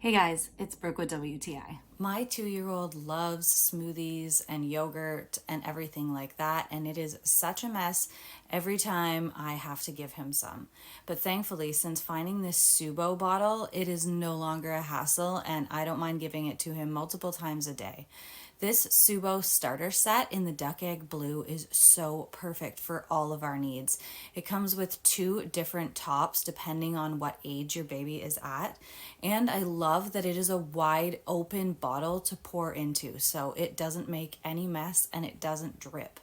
Hey guys, it's Brooke with WTI. My 2-year-old loves smoothies and yogurt and everything like that, and it is such a mess every time I have to give him some. But thankfully, since finding this Subo bottle, it is no longer a hassle, and I don't mind giving it to him multiple times a day. This Subo starter set in the duck egg blue is so perfect for all of our needs. It comes with 2 different tops depending on what age your baby is at. And I love that it is a wide open bottle to pour into, so it doesn't make any mess and it doesn't drip.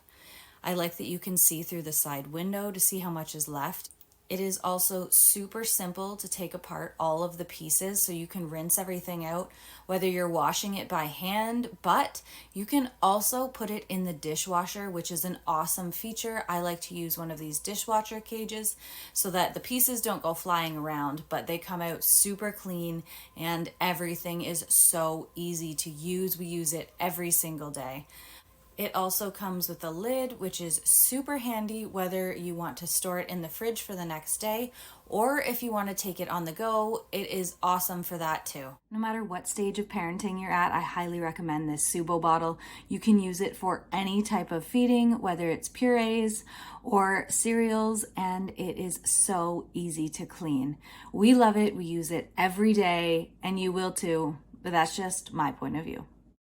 I like that you can see through the side window to see how much is left. It is also super simple to take apart all of the pieces so you can rinse everything out, whether you're washing it by hand, but you can also put it in the dishwasher, which is an awesome feature. I like to use one of these dishwasher cages so that the pieces don't go flying around, but they come out super clean and everything is so easy to use. We use it every single day. It also comes with a lid, which is super handy whether you want to store it in the fridge for the next day or if you want to take it on the go. It is awesome for that too. No matter what stage of parenting you're at, I highly recommend this Subo bottle. You can use it for any type of feeding, whether it's purees or cereals, and it is so easy to clean. We love it. We use it every day, and you will too, but that's just my point of view.